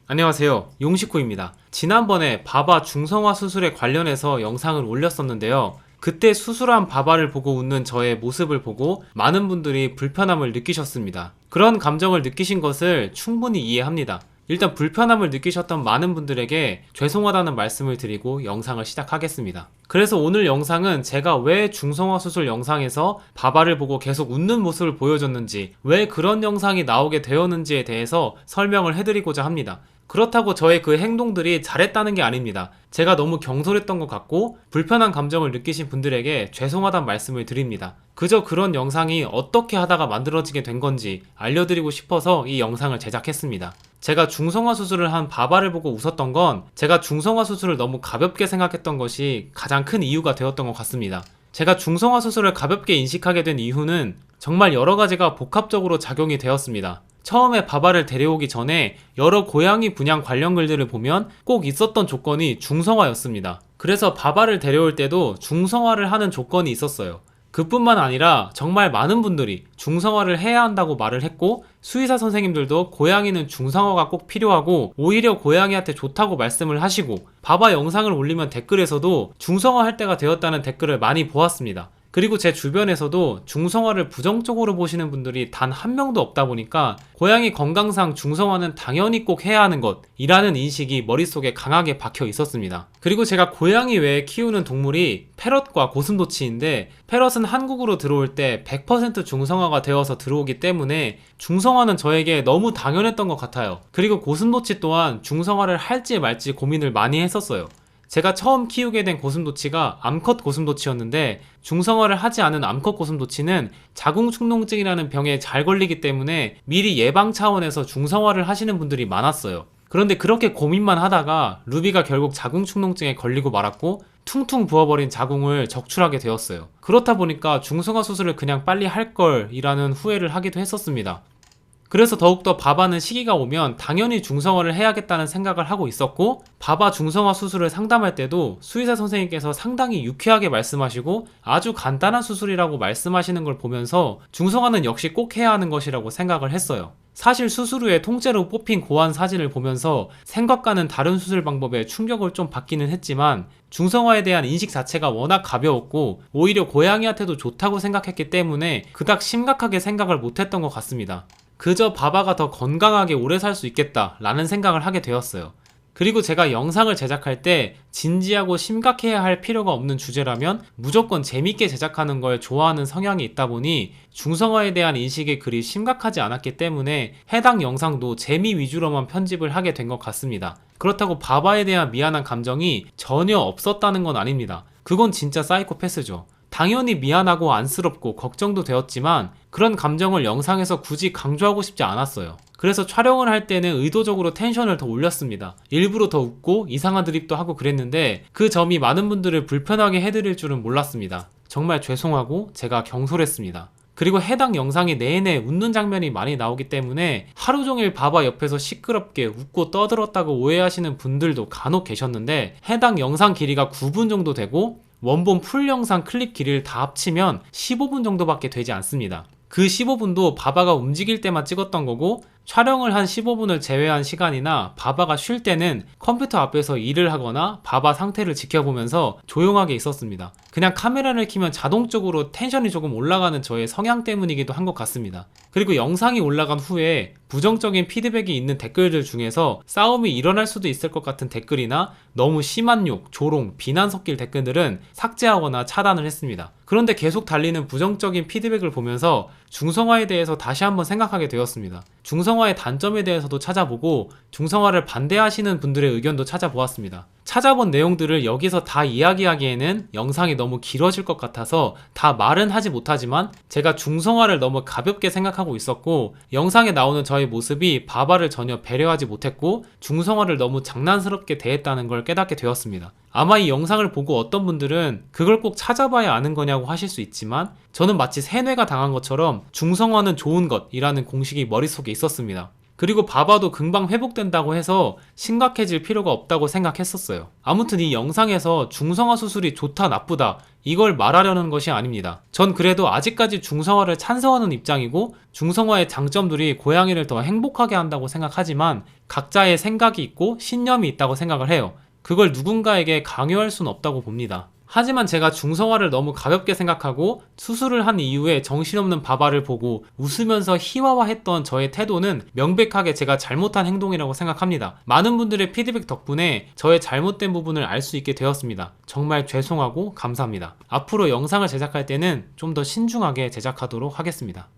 안녕하세요, 용식호입니다. 지난번에 바바 중성화 수술에 관련해서 영상을 올렸었는데요. 그때 수술한 바바를 보고 웃는 저의 모습을 보고 많은 분들이 불편함을 느끼셨습니다. 그런 감정을 느끼신 것을 충분히 이해합니다. 일단 불편함을 느끼셨던 많은 분들에게 죄송하다는 말씀을 드리고 영상을 시작하겠습니다. 그래서 오늘 영상은 제가 왜 중성화 수술 영상에서 바바를 보고 계속 웃는 모습을 보여줬는지, 왜 그런 영상이 나오게 되었는지에 대해서 설명을 해드리고자 합니다. 그렇다고 저의 그 행동들이 잘했다는 게 아닙니다. 제가 너무 경솔했던 것 같고 불편한 감정을 느끼신 분들에게 죄송하다는 말씀을 드립니다. 그저 그런 영상이 어떻게 하다가 만들어지게 된 건지 알려드리고 싶어서 이 영상을 제작했습니다. 제가 중성화 수술을 한 바바를 보고 웃었던 건 제가 중성화 수술을 너무 가볍게 생각했던 것이 가장 큰 이유가 되었던 것 같습니다. 제가 중성화 수술을 가볍게 인식하게 된 이유는 정말 여러 가지가 복합적으로 작용이 되었습니다. 처음에 바바를 데려오기 전에 여러 고양이 분양 관련 글들을 보면 꼭 있었던 조건이 중성화였습니다. 그래서 바바를 데려올 때도 중성화를 하는 조건이 있었어요. 그뿐만 아니라 정말 많은 분들이 중성화를 해야 한다고 말을 했고, 수의사 선생님들도 고양이는 중성화가 꼭 필요하고 오히려 고양이한테 좋다고 말씀을 하시고, 바바 영상을 올리면 댓글에서도 중성화 할 때가 되었다는 댓글을 많이 보았습니다. 그리고 제 주변에서도 중성화를 부정적으로 보시는 분들이 단 한 명도 없다 보니까 고양이 건강상 중성화는 당연히 꼭 해야 하는 것이라는 인식이 머릿속에 강하게 박혀 있었습니다. 그리고 제가 고양이 외에 키우는 동물이 패럿과 고슴도치인데, 패럿은 한국으로 들어올 때 100% 중성화가 되어서 들어오기 때문에 중성화는 저에게 너무 당연했던 것 같아요. 그리고 고슴도치 또한 중성화를 할지 말지 고민을 많이 했었어요. 제가 처음 키우게 된 고슴도치가 암컷 고슴도치였는데, 중성화를 하지 않은 암컷 고슴도치는 자궁축농증이라는 병에 잘 걸리기 때문에 미리 예방 차원에서 중성화를 하시는 분들이 많았어요. 그런데 그렇게 고민만 하다가 루비가 결국 자궁축농증에 걸리고 말았고 퉁퉁 부어버린 자궁을 적출하게 되었어요. 그렇다 보니까 중성화 수술을 그냥 빨리 할 걸이라는 후회를 하기도 했었습니다. 그래서 더욱더 바바는 시기가 오면 당연히 중성화를 해야겠다는 생각을 하고 있었고, 바바 중성화 수술을 상담할 때도 수의사 선생님께서 상당히 유쾌하게 말씀하시고 아주 간단한 수술이라고 말씀하시는 걸 보면서 중성화는 역시 꼭 해야 하는 것이라고 생각을 했어요. 사실 수술 후에 통째로 뽑힌 고안 사진을 보면서 생각과는 다른 수술 방법에 충격을 좀 받기는 했지만, 중성화에 대한 인식 자체가 워낙 가벼웠고 오히려 고양이한테도 좋다고 생각했기 때문에 그닥 심각하게 생각을 못했던 것 같습니다. 그저 바바가 더 건강하게 오래 살 수 있겠다 라는 생각을 하게 되었어요. 그리고 제가 영상을 제작할 때 진지하고 심각해야 할 필요가 없는 주제라면 무조건 재밌게 제작하는 걸 좋아하는 성향이 있다 보니 중성화에 대한 인식이 그리 심각하지 않았기 때문에 해당 영상도 재미 위주로만 편집을 하게 된 것 같습니다. 그렇다고 바바에 대한 미안한 감정이 전혀 없었다는 건 아닙니다. 그건 진짜 사이코패스죠. 당연히 미안하고 안쓰럽고 걱정도 되었지만 그런 감정을 영상에서 굳이 강조하고 싶지 않았어요. 그래서 촬영을 할 때는 의도적으로 텐션을 더 올렸습니다. 일부러 더 웃고 이상한 드립도 하고 그랬는데 그 점이 많은 분들을 불편하게 해드릴 줄은 몰랐습니다. 정말 죄송하고 제가 경솔했습니다. 그리고 해당 영상이 내내 웃는 장면이 많이 나오기 때문에 하루 종일 바바 옆에서 시끄럽게 웃고 떠들었다고 오해하시는 분들도 간혹 계셨는데, 해당 영상 길이가 9분 정도 되고 원본 풀 영상 클립 길이를 다 합치면 15분 정도밖에 되지 않습니다. 그 15분도 바바가 움직일 때만 찍었던 거고, 촬영을 한 15분을 제외한 시간이나 바바가 쉴 때는 컴퓨터 앞에서 일을 하거나 바바 상태를 지켜보면서 조용하게 있었습니다. 그냥 카메라를 켜면 자동적으로 텐션이 조금 올라가는 저의 성향 때문이기도 한 것 같습니다. 그리고 영상이 올라간 후에 부정적인 피드백이 있는 댓글들 중에서 싸움이 일어날 수도 있을 것 같은 댓글이나 너무 심한 욕, 조롱, 비난 섞일 댓글들은 삭제하거나 차단을 했습니다. 그런데 계속 달리는 부정적인 피드백을 보면서 중성화에 대해서 다시 한번 생각하게 되었습니다. 중성화의 단점에 대해서도 찾아보고 중성화를 반대하시는 분들의 의견도 찾아보았습니다. 찾아본 내용들을 여기서 다 이야기하기에는 영상이 너무 길어질 것 같아서 다 말은 하지 못하지만, 제가 중성화를 너무 가볍게 생각하고 있었고 영상에 나오는 저의 모습이 바바를 전혀 배려하지 못했고 중성화를 너무 장난스럽게 대했다는 걸 깨닫게 되었습니다. 아마 이 영상을 보고 어떤 분들은 그걸 꼭 찾아봐야 아는 거냐고 하실 수 있지만, 저는 마치 세뇌가 당한 것처럼 중성화는 좋은 것이라는 공식이 머릿속에 있었습니다. 그리고 바바도 금방 회복된다고 해서 심각해질 필요가 없다고 생각했었어요. 아무튼 이 영상에서 중성화 수술이 좋다 나쁘다 이걸 말하려는 것이 아닙니다. 전 그래도 아직까지 중성화를 찬성하는 입장이고 중성화의 장점들이 고양이를 더 행복하게 한다고 생각하지만 각자의 생각이 있고 신념이 있다고 생각을 해요. 그걸 누군가에게 강요할 수는 없다고 봅니다. 하지만 제가 중성화를 너무 가볍게 생각하고 수술을 한 이후에 정신없는 바바를 보고 웃으면서 희화화했던 저의 태도는 명백하게 제가 잘못한 행동이라고 생각합니다. 많은 분들의 피드백 덕분에 저의 잘못된 부분을 알 수 있게 되었습니다. 정말 죄송하고 감사합니다. 앞으로 영상을 제작할 때는 좀 더 신중하게 제작하도록 하겠습니다.